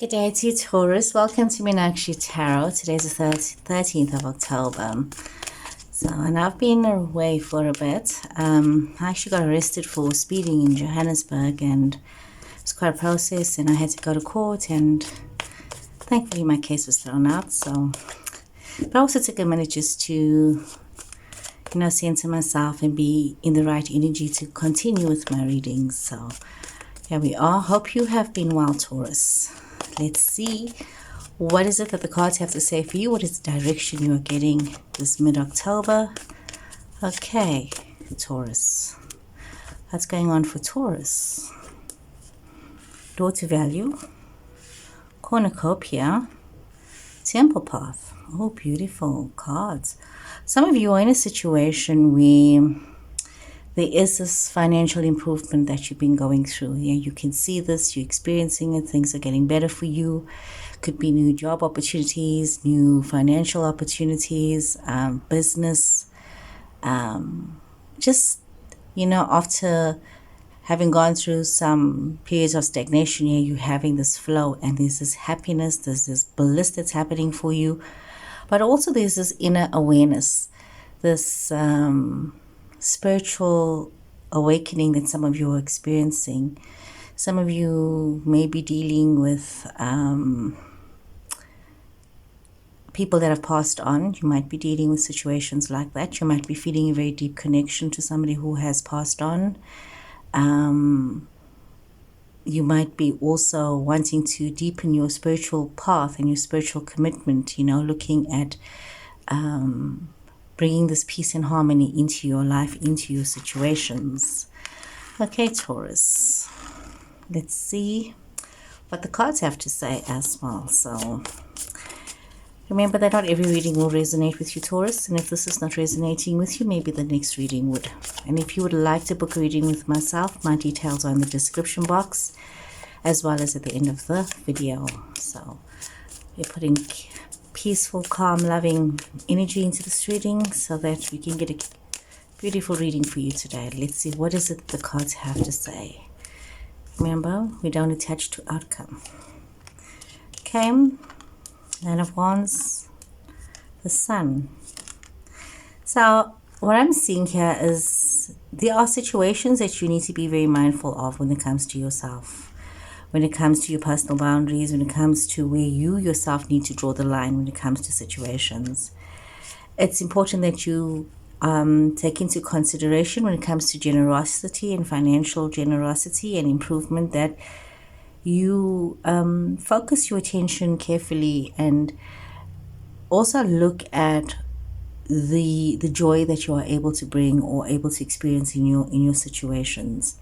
Good day to you, Taurus. Welcome to Meenakshi Tarot. Today's the 13th of October. And I've been away for a bit. I actually got arrested for speeding in Johannesburg, and it's quite a process, and I had to go to court, and thankfully my case was thrown out. But I also took a minute just to, center myself and be in the right energy to continue with my readings. So here we are. Hope you have been well, Taurus. Let's see, what is it that the cards have to say for you? What is the direction you are getting this mid-October? Okay, Taurus. What's going on for Taurus? Daughter value, cornucopia, temple path. Oh, beautiful cards. Some of you are in a situation where there is this financial improvement that you've been going through. Yeah, you can see this, you're experiencing it, things are getting better for you. Could be new job opportunities, new financial opportunities, business. After having gone through some periods of stagnation, yeah, you're having this flow, and there's this happiness, there's this bliss that's happening for you. But also there's this inner awareness, this spiritual awakening that some of you are experiencing. Some of you may be dealing with people that have passed on. You might be dealing with situations like that. You might be feeling a very deep connection to somebody who has passed on. You might be also wanting to deepen your spiritual path and your spiritual commitment, looking at bringing this peace and harmony into your life, into your situations. Okay, Taurus. Let's see what the cards have to say as well. So remember that not every reading will resonate with you, Taurus. And if this is not resonating with you, maybe the next reading would. And if you would like to book a reading with myself, my details are in the description box, as well as at the end of the video. So we're putting peaceful, calm, loving energy into this reading so that we can get a beautiful reading for you today. Let's see, what is it the cards have to say? Remember, we don't attach to outcome. Okay, Nine of Wands, the Sun. So what I'm seeing here is there are situations that you need to be very mindful of when it comes to yourself, when it comes to your personal boundaries, when it comes to where you yourself need to draw the line when it comes to situations. It's important that you take into consideration when it comes to generosity and financial generosity and improvement, that you focus your attention carefully and also look at the joy that you are able to bring or able to experience in your situations.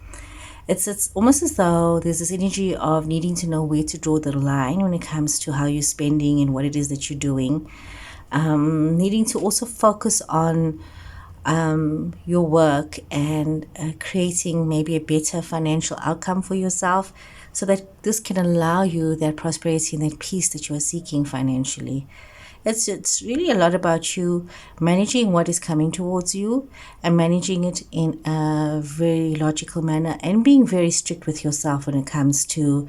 It's almost as though there's this energy of needing to know where to draw the line when it comes to how you're spending and what it is that you're doing. Needing to also focus on your work and creating maybe a better financial outcome for yourself, so that this can allow you that prosperity and that peace that you are seeking financially. It's really a lot about you managing what is coming towards you and managing it in a very logical manner, and being very strict with yourself when it comes to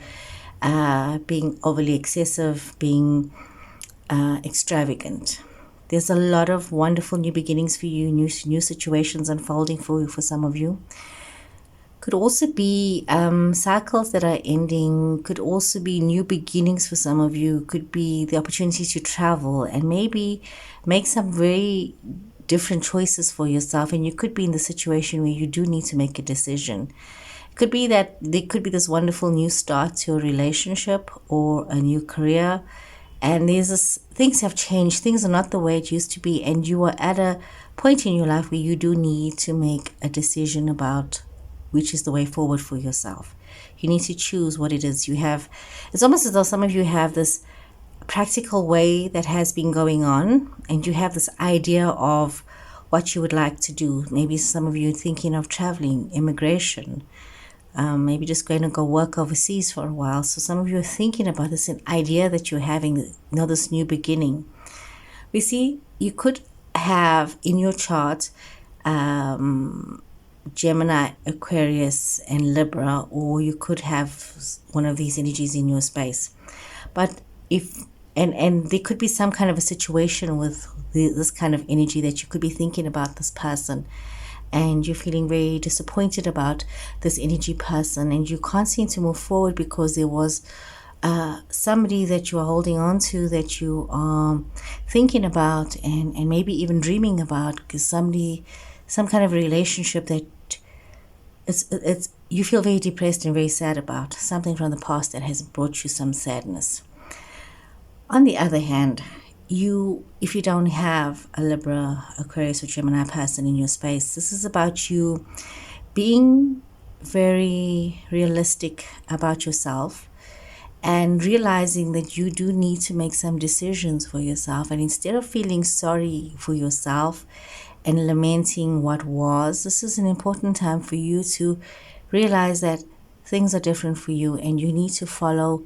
being overly excessive, being extravagant. There's a lot of wonderful new beginnings for you, new situations unfolding for some of you. Could also be cycles that are ending, could also be new beginnings for some of you, could be the opportunity to travel and maybe make some very different choices for yourself. And you could be in the situation where you do need to make a decision. It could be that there could be this wonderful new start to a relationship or a new career, and there's this, things have changed, things are not the way it used to be, and you are at a point in your life where you do need to make a decision about which is the way forward for yourself. You need to choose what it is you have. It's almost as though some of you have this practical way that has been going on, and you have this idea of what you would like to do. Maybe some of you are thinking of traveling, immigration, maybe just going to go work overseas for a while. So some of you are thinking about this, an idea that you're having, this new beginning. We see you could have in your chart Gemini, Aquarius, and Libra, or you could have one of these energies in your space. But if and there could be some kind of a situation with this kind of energy that you could be thinking about this person, and you're feeling very disappointed about this energy person, and you can't seem to move forward because there was somebody that you are holding on to, that you are thinking about, and maybe even dreaming about, because some kind of relationship that it's you feel very depressed and very sad about, something from the past that has brought you some sadness. On the other hand, if you don't have a Libra, Aquarius, or Gemini person in your space, this is about you being very realistic about yourself and realizing that you do need to make some decisions for yourself. And instead of feeling sorry for yourself and lamenting what was, this is an important time for you to realize that things are different for you, and you need to follow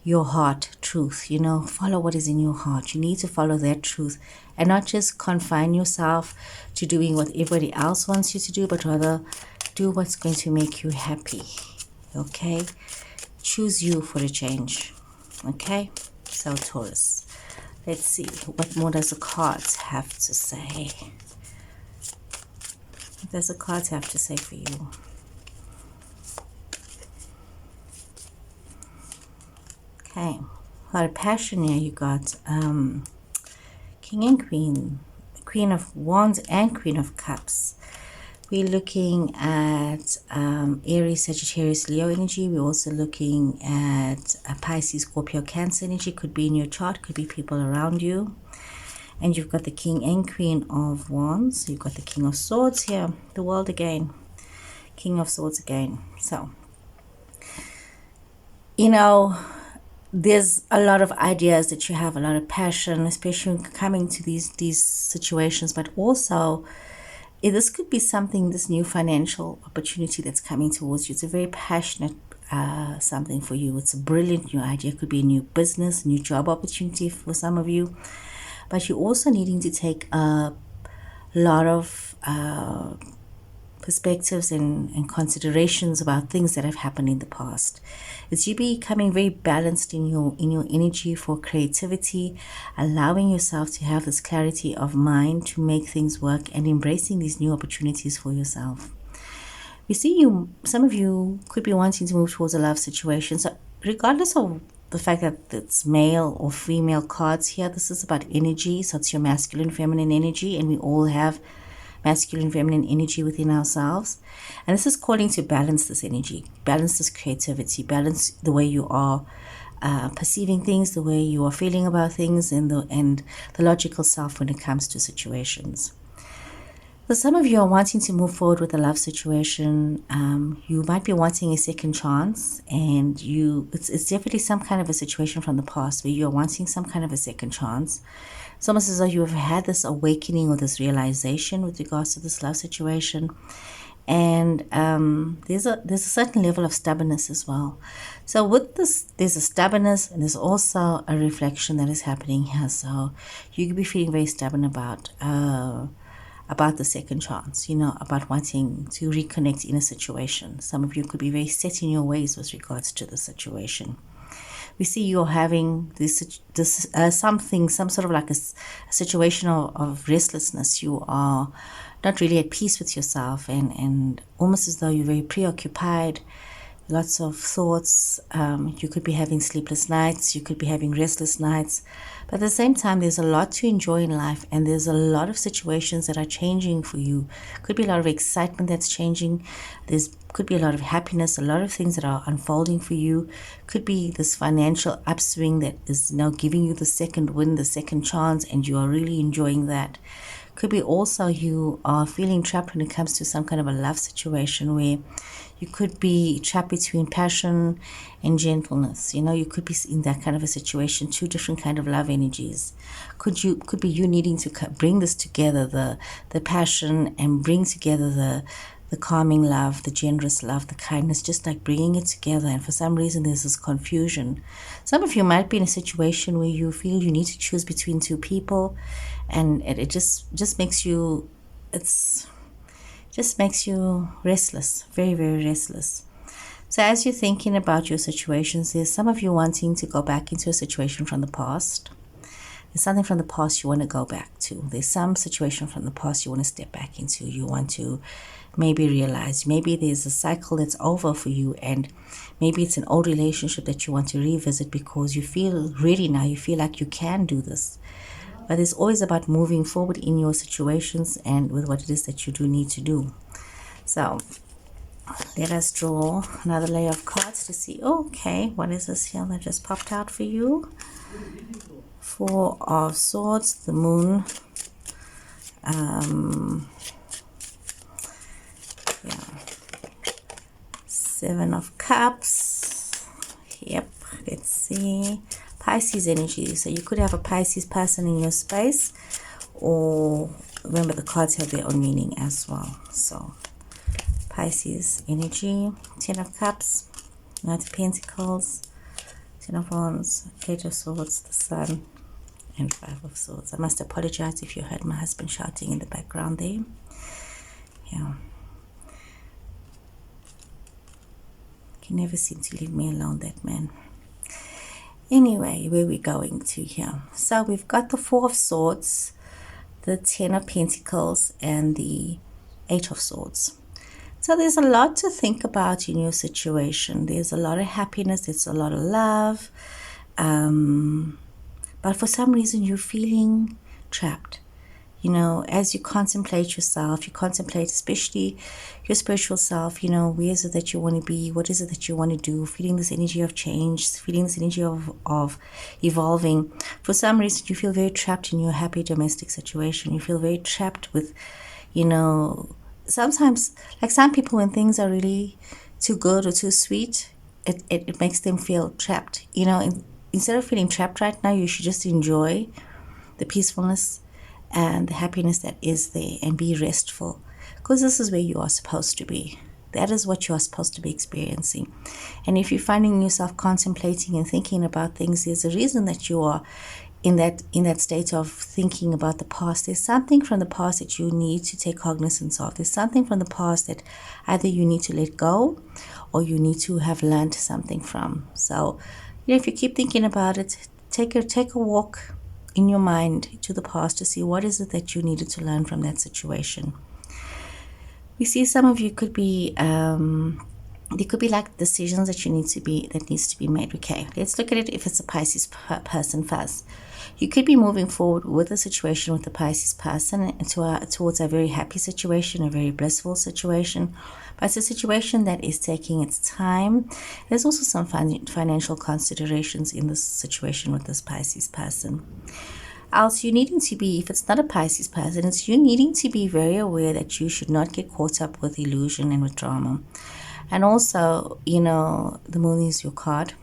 your heart truth. Follow what is in your heart. You need to follow that truth and not just confine yourself to doing what everybody else wants you to do, but rather do what's going to make you happy. Okay? Choose you for a change. Okay? So Taurus, let's see, what more does the cards have to say? What does the cards have to say for you? Okay, a lot of passion here. You got King and Queen, Queen of Wands and Queen of Cups. We're looking at Aries, Sagittarius, Leo energy. We're also looking at Pisces, Scorpio, Cancer energy. Could be in your chart, could be people around you. And you've got the King and Queen of Wands. You've got the King of Swords here, the World again, King of Swords again. So, there's a lot of ideas that you have, a lot of passion, especially coming to these situations, but also this could be something, this new financial opportunity that's coming towards you. It's a very passionate something for you. It's a brilliant new idea. It could be a new business, new job opportunity for some of you, but you're also needing to take a lot of perspectives and considerations about things that have happened in the past. It's you becoming very balanced in your energy for creativity, allowing yourself to have this clarity of mind to make things work, and embracing these new opportunities for yourself. We see some of you could be wanting to move towards a love situation. So regardless of the fact that it's male or female cards here, this is about energy. So it's your masculine, feminine energy, and we all have masculine, feminine energy within ourselves. And this is calling to balance this energy, balance this creativity, balance the way you are perceiving things, the way you are feeling about things, and the logical self when it comes to situations. So some of you are wanting to move forward with a love situation. You might be wanting a second chance, and it's definitely some kind of a situation from the past where you're wanting some kind of a second chance. It's almost as though you have had this awakening or this realization with regards to this love situation. And there's a certain level of stubbornness as well. So with this, there's a stubbornness, and there's also a reflection that is happening here. So you could be feeling very stubborn about the second chance, about wanting to reconnect in a situation. Some of you could be very set in your ways with regards to the situation. We see you're having some sort of like a situation of restlessness. You are not really at peace with yourself, and almost as though you're very preoccupied, lots of thoughts. You could be having sleepless nights, you could be having restless nights, but at the same time there's a lot to enjoy in life, and there's a lot of situations that are changing for you. Could be a lot of excitement that's changing. Could be a lot of happiness, a lot of things that are unfolding for you. Could be this financial upswing that is now giving you the second wind, the second chance, and you are really enjoying that. Could be also you are feeling trapped when it comes to some kind of a love situation where you could be trapped between passion and gentleness. You could be in that kind of a situation, two different kind of love energies. Could be you needing to bring this together, the passion, and bring together the calming love, the generous love, the kindness, just like bringing it together. And for some reason, there's this confusion. Some of you might be in a situation where you feel you need to choose between two people, and it just makes you, it just makes you restless, very, very restless. So as you're thinking about your situations, there's some of you wanting to go back into a situation from the past. There's something from the past you want to go back to. There's some situation from the past you want to step back into. You want to maybe realize, maybe there's a cycle that's over for you, and maybe it's an old relationship that you want to revisit because you feel ready now. You feel like you can do this. But it's always about moving forward in your situations and with what it is that you do need to do. So let us draw another layer of cards to see, okay, what is this here that just popped out for you? Four of Swords, the Moon, Seven of Cups. Yep, let's see. Pisces energy. So you could have a Pisces person in your space, or remember the cards have their own meaning as well. So Pisces energy, Ten of Cups, Knight of Pentacles, Ten of Wands, Eight of Swords, the Sun, and Five of Swords. I must apologize if you heard my husband shouting in the background there. Yeah. He never seems to leave me alone, that man. Anyway, where are we going to here? So we've got the Four of Swords, the Ten of Pentacles, and the Eight of Swords. So there's a lot to think about in your situation. There's a lot of happiness. There's a lot of love. But for some reason, you're feeling trapped. You know, as you contemplate yourself, you contemplate especially your spiritual self, you know, where is it that you want to be? What is it that you want to do? Feeling this energy of change, feeling this energy of evolving. For some reason, you feel very trapped in your happy domestic situation. You feel very trapped with, you know, sometimes, like some people, when things are really too good or too sweet, it makes them feel trapped. You know, instead of feeling trapped right now, you should just enjoy the peacefulness and the happiness that is there and be restful, because this is where you are supposed to be. That is what you are supposed to be experiencing. And if you're finding yourself contemplating and thinking about things, there's a reason that you are in that state of thinking about the past. There's something from the past that you need to take cognizance of. There's something from the past that either you need to let go or you need to have learned something from. So, you know, if you keep thinking about it, take a walk in your mind to the past to see what is it that you needed to learn from that situation. We see some of you could be there could be like decisions that needs to be made. Okay, let's look at it if it's a Pisces person first. You could be moving forward with a situation with the Pisces person towards a very happy situation, a very blissful situation, but it's a situation that is taking its time. There's also some financial considerations in this situation with this Pisces person. Else, you needing to be, if it's not a Pisces person, it's you needing to be very aware that you should not get caught up with illusion and with drama. And also, you know, the Moon is your card.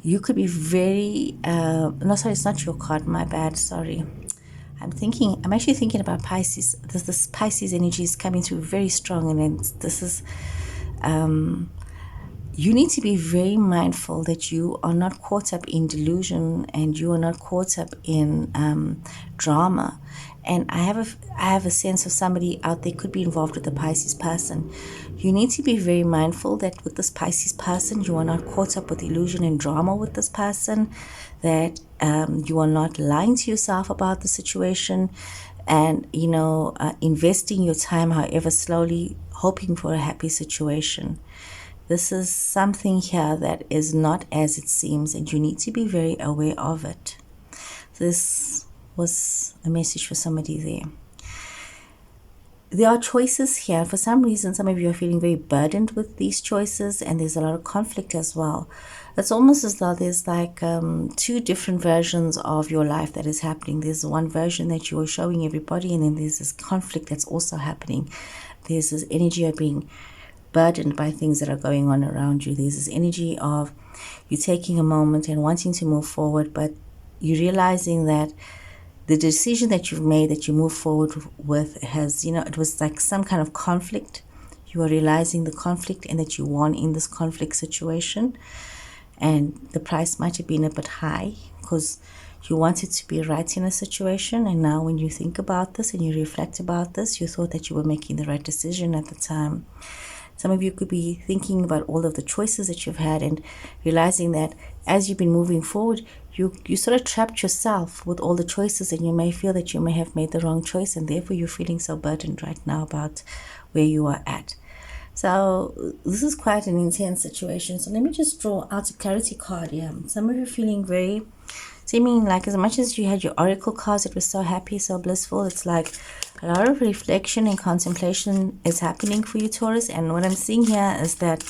You could be very, no, sorry, it's not your card, my bad, sorry. I'm actually thinking about Pisces. This Pisces energy is coming through very strong, and then this is, you need to be very mindful that you are not caught up in delusion and you are not caught up in drama. And I have a sense of somebody out there could be involved with the Pisces person. You need to be very mindful that with this Pisces person, you are not caught up with illusion and drama with this person, that you are not lying to yourself about the situation, and, you know, investing your time, however slowly, hoping for a happy situation. This is something here that is not as it seems, and you need to be very aware of it. This was a message for somebody there. There are choices here. For some reason, some of you are feeling very burdened with these choices, and there's a lot of conflict as well. It's almost as though there's like two different versions of your life that is happening. There's one version that you are showing everybody, and then there's this conflict that's also happening. There's this energy of being burdened by things that are going on around you. There's this energy of you taking a moment and wanting to move forward, but you're realizing that the decision that you've made, that you move forward with, has, you know, it was like some kind of conflict. You are realizing the conflict and that you won in this conflict situation. And the price might have been a bit high because You wanted to be right in a situation, and now when you think about this and you reflect about this, you thought that you were making the right decision at the time. Some of you could be thinking about all of the choices that you've had and realizing that as you've been moving forward, you sort of trapped yourself with all the choices, and you may feel that you may have made the wrong choice, and therefore you're feeling so burdened right now about where you are at. So this is quite an intense situation. So let me just draw out a clarity card here. Some of you feeling very, seeming like as much as you had your oracle cards that were so happy, so blissful, it's like a lot of reflection and contemplation is happening for you, Taurus. And what I'm seeing here is that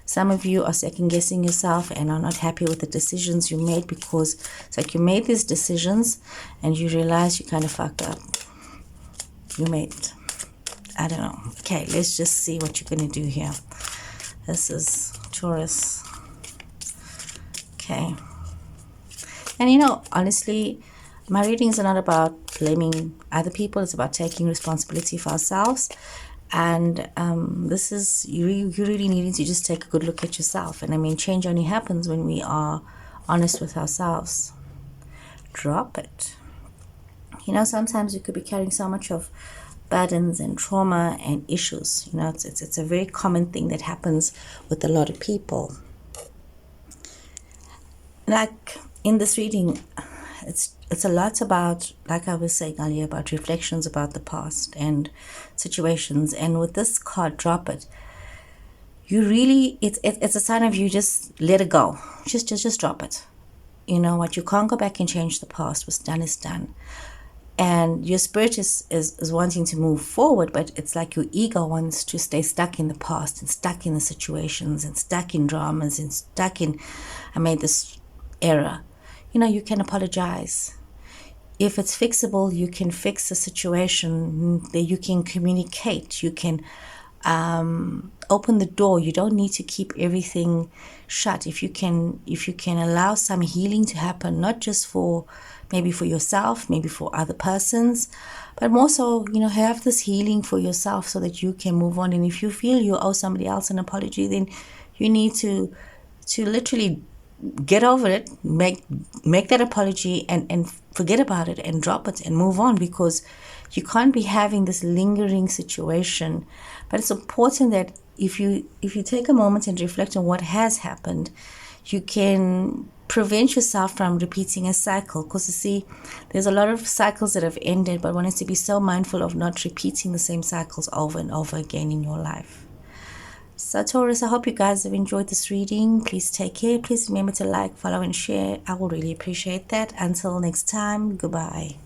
some of you are second guessing yourself and are not happy with the decisions you made, because it's like you made these decisions and you realize you kind of fucked up. You made, I don't know. Okay, let's just see what you're going to do here. This is Taurus. Okay. And you know, honestly, my readings are not about blaming other people. It's about taking responsibility for ourselves. And this is, you really needing to just take a good look at yourself. And I mean, change only happens when we are honest with ourselves. Drop it. You know, sometimes you could be carrying so much of burdens and trauma and issues. You know, it's a very common thing that happens with a lot of people. Like in this reading, it's a lot about, like I was saying earlier, about reflections about the past and situations. And with this card, drop it. You really, it's a sign of you just let it go. Just drop it. You know what? You can't go back and change the past. What's done is done. And your spirit is wanting to move forward, but it's like your ego wants to stay stuck in the past and stuck in the situations and stuck in dramas and stuck in, I made this error. You know, you can apologize. If it's fixable, you can fix the situation. You can communicate. You can open the door. You don't need to keep everything shut. If you can allow some healing to happen, not just for maybe for yourself, maybe for other persons, but more so, you know, have this healing for yourself so that you can move on. And if you feel you owe somebody else an apology, then you need to literally get over it, make that apology and forget about it and drop it and move on, because you can't be having this lingering situation. But it's important that if you take a moment and reflect on what has happened, you can prevent yourself from repeating a cycle. Because you see, there's a lot of cycles that have ended, but one has to be so mindful of not repeating the same cycles over and over again in your life. So Taurus, I hope you guys have enjoyed this reading. Please take care. Please remember to like, follow, and share. I will really appreciate that. Until next time, goodbye.